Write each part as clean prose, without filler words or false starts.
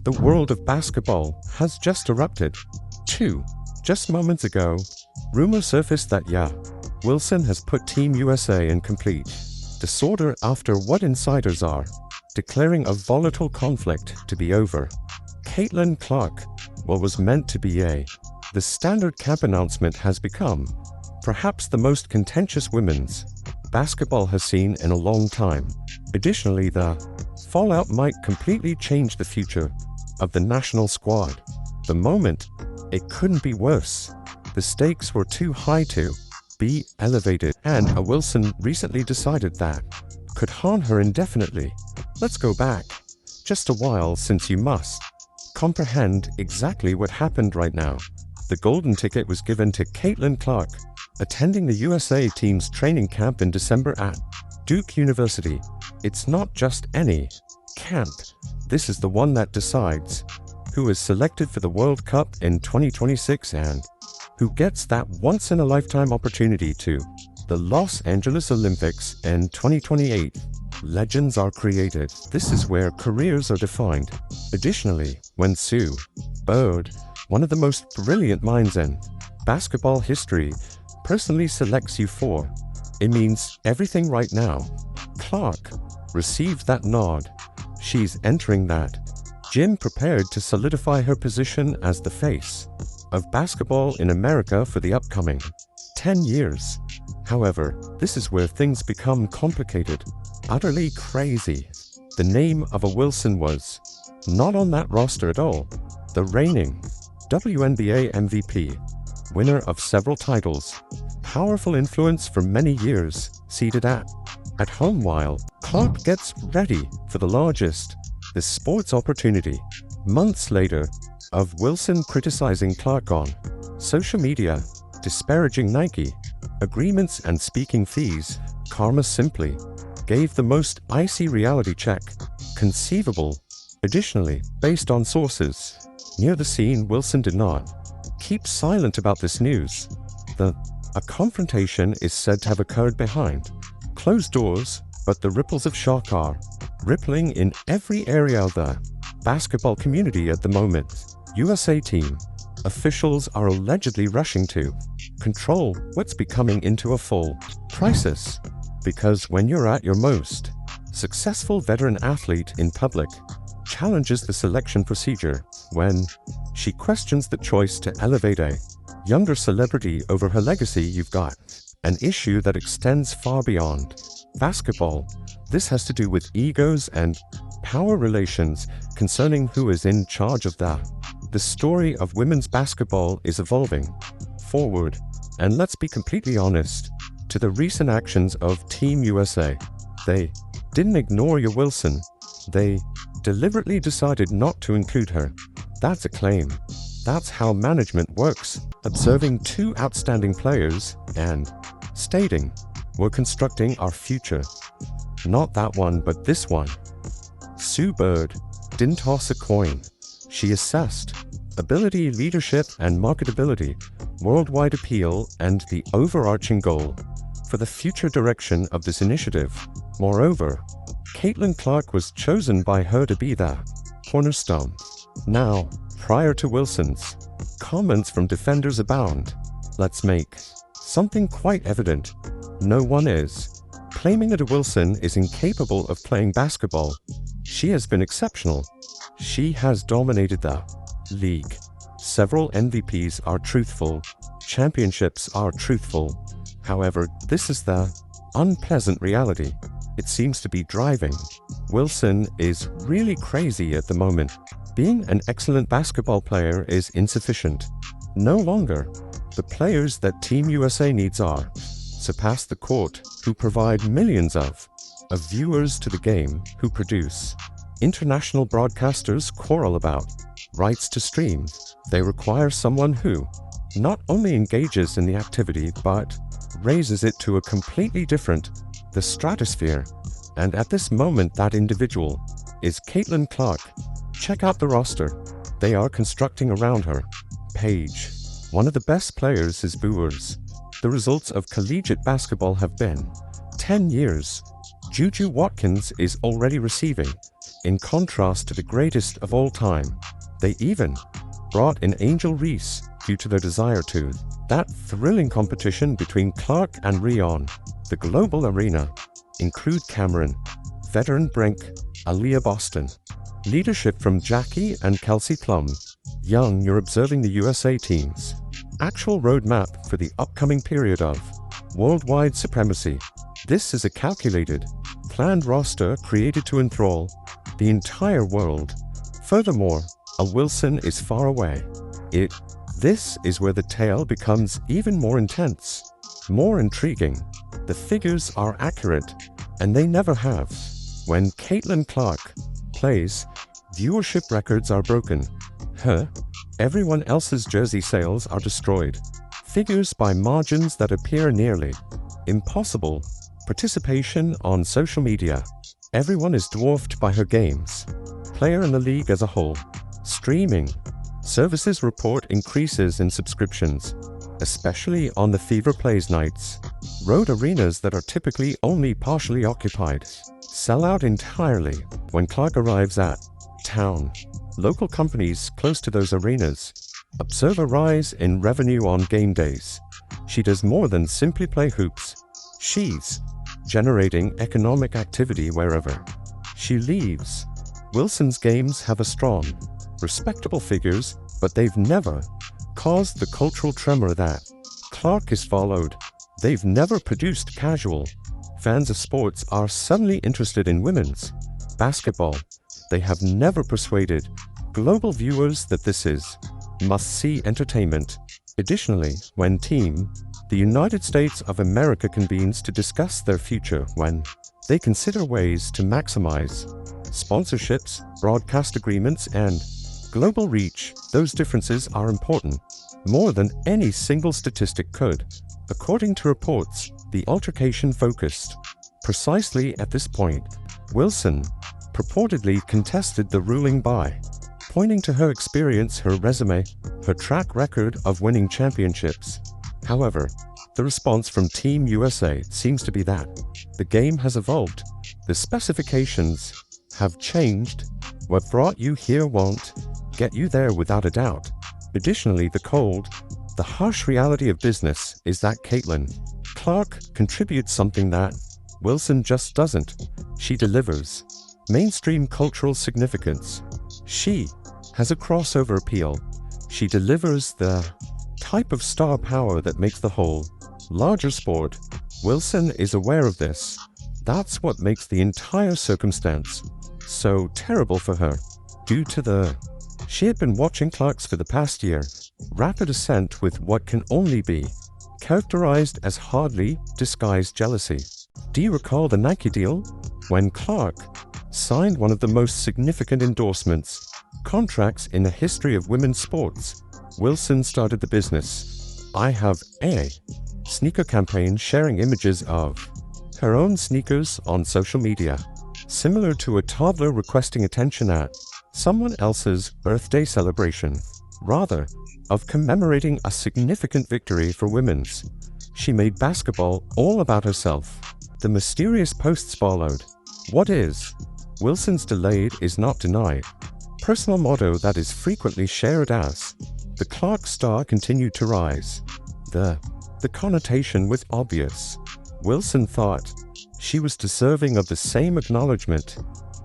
The world of basketball has just erupted. 2. Just moments ago, rumors surfaced that Wilson has put Team USA in complete disorder after what insiders are declaring a volatile conflict to be over. Caitlin Clark, what was meant to be the standard camp announcement, has become perhaps the most contentious women's basketball has seen in a long time. Additionally, the fallout might completely change the future of the national squad. The moment, it couldn't be worse. The stakes were too high to be elevated, and a Wilson recently decided that could haunt her indefinitely. Let's go back just a while since you must comprehend exactly what happened right now. The golden ticket was given to Caitlin Clark, attending the USA team's training camp in December at Duke University. It's not just any camp. This is the one that decides who is selected for the World Cup in 2026 and who gets that once-in-a-lifetime opportunity to the Los Angeles Olympics in 2028. Legends are created. This is where careers are defined. Additionally, when Sue Bird, one of the most brilliant minds in basketball history, personally selects you for, it means everything right now. Clark received that nod. She's entering that gym prepared to solidify her position as the face of basketball in America for the upcoming 10 years. However, this is where things become complicated, utterly crazy. The name of a Wilson was not on that roster at all. The reigning WNBA MVP, winner of several titles, powerful influence for many years, seated at home while Clark gets ready for the largest sports opportunity. Months later, of Wilson criticizing Clark on social media, disparaging Nike agreements and speaking fees, karma simply gave the most icy reality check conceivable. Additionally, based on sources near the scene, Wilson did not keep silent about this news. A confrontation is said to have occurred behind closed doors, but the ripples of shock are rippling in every area of the basketball community at the moment. USA team officials are allegedly rushing to control what's becoming into a full crisis, because when you're at your most successful, veteran athlete in public challenges the selection procedure, when she questions the choice to elevate a younger celebrity over her legacy, you've got an issue that extends far beyond basketball. This has to do with egos and power relations concerning who is in charge of that. The story of women's basketball is evolving forward, and let's be completely honest, to the recent actions of Team USA. They didn't ignore your Wilson. They deliberately decided not to include her. That's a claim. That's how management works, observing two outstanding players and stating, "We're constructing our future. Not that one, but this one." Sue Bird didn't toss a coin. She assessed ability, leadership, and marketability, worldwide appeal, and the overarching goal for the future direction of this initiative. Moreover, Caitlin Clark was chosen by her to be the cornerstone. Now, prior to Wilson's comments from defenders abound, let's make something quite evident. No one is claiming that Wilson is incapable of playing basketball. She has been exceptional. She has dominated the league. Several MVPs are truthful. Championships are truthful. However, this is the unpleasant reality it seems to be driving. Wilson is really crazy at the moment. Being an excellent basketball player is insufficient. No longer. The players that Team USA needs are surpass the court, who provide millions of viewers to the game, who produce. International broadcasters quarrel about rights to stream. They require someone who not only engages in the activity but raises it to a completely different, the stratosphere. And at this moment, that individual is Caitlin Clark. Check out the roster they are constructing around her. Page, one of the best players, is Boers. The results of collegiate basketball have been 10 years. Juju Watkins is already receiving in contrast to the greatest of all time. They even brought in Angel Reese due to their desire to. That thrilling competition between Clark and Rion. The global arena include Cameron, veteran Brink, Aaliyah Boston. Leadership from Jackie and Kelsey Plum. Young, you're observing the USA teams. Actual roadmap for the upcoming period of worldwide supremacy. This is a calculated, planned roster created to enthrall the entire world. Furthermore, a Wilson is far away. This is where the tale becomes even more intense, more intriguing. The figures are accurate, and they never have. When Caitlin Clark plays, viewership records are broken. Everyone else's jersey sales are destroyed. Figures by margins that appear nearly impossible. Participation on social media. Everyone is dwarfed by her games. Player in the league as a whole. Streaming services report increases in subscriptions, especially on the Fever Plays nights. Road arenas that are typically only partially occupied sell out entirely when Clark arrives at town. Local companies close to those arenas observe a rise in revenue on game days. She does more than simply play hoops. She's generating economic activity wherever she leaves. Wilson's games have a strong, respectable figures, but they've never caused the cultural tremor that Clark is followed. They've never produced casual fans of sports are suddenly interested in women's basketball. They have never persuaded global viewers that this is must-see entertainment. Additionally, when the United States of America convenes to discuss their future, when they consider ways to maximize sponsorships, broadcast agreements, and global reach, those differences are important, more than any single statistic could. According to reports, the altercation focused precisely at this point. Wilson purportedly contested the ruling by pointing to her experience, her resume, her track record of winning championships. However, the response from Team USA seems to be that the game has evolved. The specifications have changed. What brought you here won't get you there without a doubt. Additionally, the harsh reality of business is that Caitlin Clark contributes something that Wilson just doesn't. She delivers mainstream cultural significance. She has a crossover appeal. She delivers the type of star power that makes the whole larger sport. Wilson is aware of this. That's what makes the entire circumstance so terrible for her. She had been watching Clark's for the past year, rapid ascent with what can only be characterized as hardly disguised jealousy. Do you recall the Nike deal? When Clark signed one of the most significant contracts in the history of women's sports, Wilson started the business. I have a sneaker campaign sharing images of her own sneakers on social media, similar to a toddler requesting attention at someone else's birthday celebration, rather of commemorating a significant victory for women's. She made basketball all about herself. The mysterious posts followed. What is Wilson's delayed is not denied. Personal motto that is frequently shared as the Clark star continued to rise. The connotation was obvious. Wilson thought she was deserving of the same acknowledgement,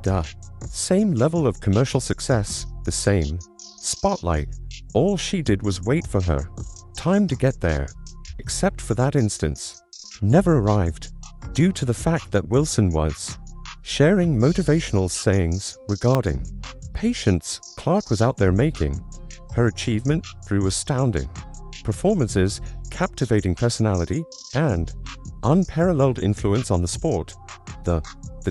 the same level of commercial success, the same spotlight. All she did was wait for her time to get there, except for that instance never arrived, due to the fact that Wilson was sharing motivational sayings regarding patience. Clark was out there making her achievement through astounding performances, captivating personality, and unparalleled influence on the sport. The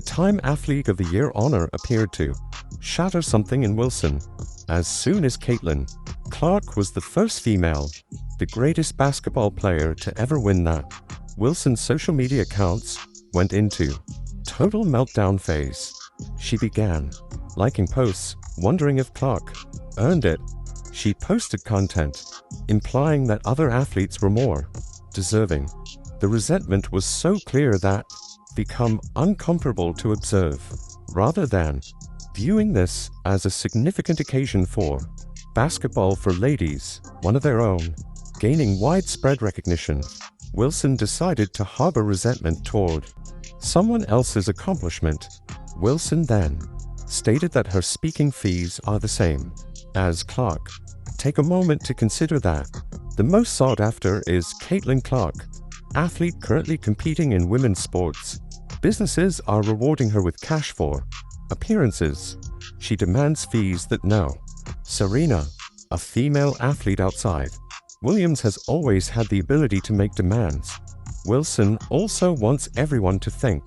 Time Athlete of the Year honor appeared to shatter something in Wilson. As soon as Caitlin Clark was the first female, the greatest basketball player to ever win that, Wilson's social media accounts went into total meltdown phase. She began liking posts, wondering if Clark earned it. She posted content implying that other athletes were more deserving. The resentment was so clear that become uncomfortable to observe. Rather than viewing this as a significant occasion for basketball for ladies, one of their own, gaining widespread recognition. Wilson decided to harbor resentment toward someone else's accomplishment. Wilson then stated that her speaking fees are the same as Clark. Take a moment to consider that the most sought after is Caitlin Clark, athlete currently competing in women's sports. Businesses are rewarding her with cash for appearances. She demands fees that no. Serena, a female athlete outside Williams, has always had the ability to make demands. Wilson also wants everyone to think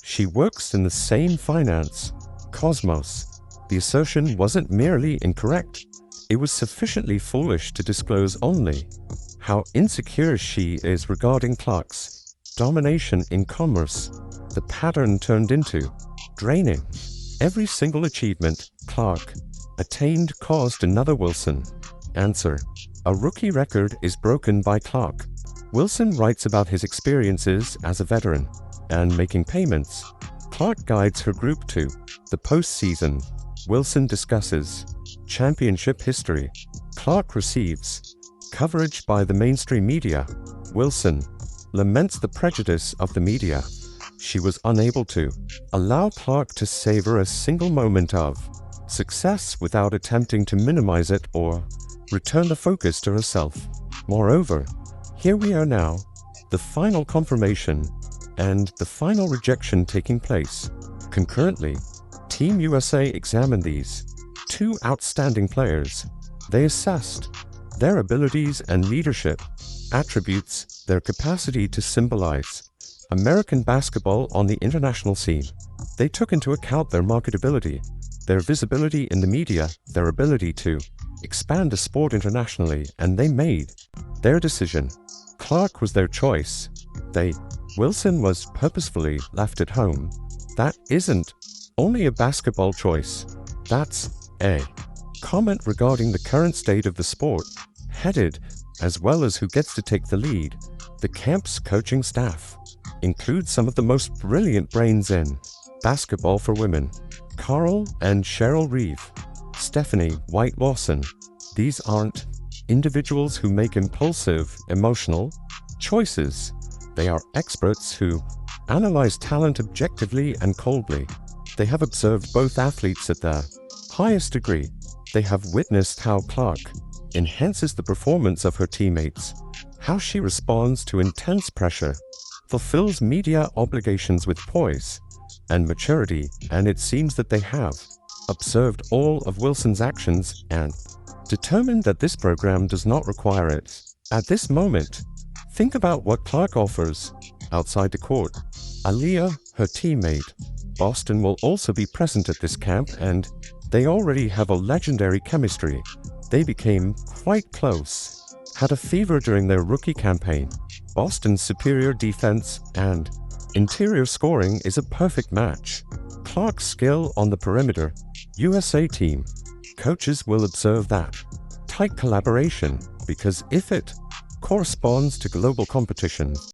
she works in the same finance cosmos. The assertion wasn't merely incorrect, it was sufficiently foolish to disclose only how insecure she is regarding Clark's domination in commerce. The pattern turned into draining. Every single achievement Clark attained caused another Wilson. Answer: a rookie record is broken by Clark. Wilson writes about his experiences as a veteran and making payments. Clark guides her group to the postseason. Wilson discusses championship history. Clark receives coverage by the mainstream media. Wilson laments the prejudice of the media. She was unable to allow Clark to savor a single moment of success without attempting to minimize it or return the focus to herself. Moreover, here we are now, the final confirmation and the final rejection taking place. Concurrently, Team USA examined these two outstanding players. They assessed their abilities and leadership attributes, their capacity to symbolize American basketball on the international scene. They took into account their marketability, their visibility in the media, their ability to expand the sport internationally, and they made their decision. Clark was their choice. Wilson was purposefully left at home. That isn't only a basketball choice. That's a comment regarding the current state of the sport, headed, as well as who gets to take the lead. The camp's coaching staff includes some of the most brilliant brains in basketball for women. Carl and Cheryl Reeve, Stephanie White Lawson. These aren't individuals who make impulsive, emotional choices. They are experts who analyze talent objectively and coldly. They have observed both athletes at their highest degree. They have witnessed how Clark enhances the performance of her teammates, how she responds to intense pressure, fulfills media obligations with poise and maturity, and it seems that they have observed all of Wilson's actions and determined that this program does not require it. At this moment, think about what Clark offers outside the court. Aaliyah, her teammate, Boston, will also be present at this camp, and they already have a legendary chemistry. They became quite close, had a fever during their rookie campaign. Boston's superior defense and interior scoring is a perfect match. Clark's skill on the perimeter. USA team coaches will observe that tight collaboration, because if it corresponds to global competition,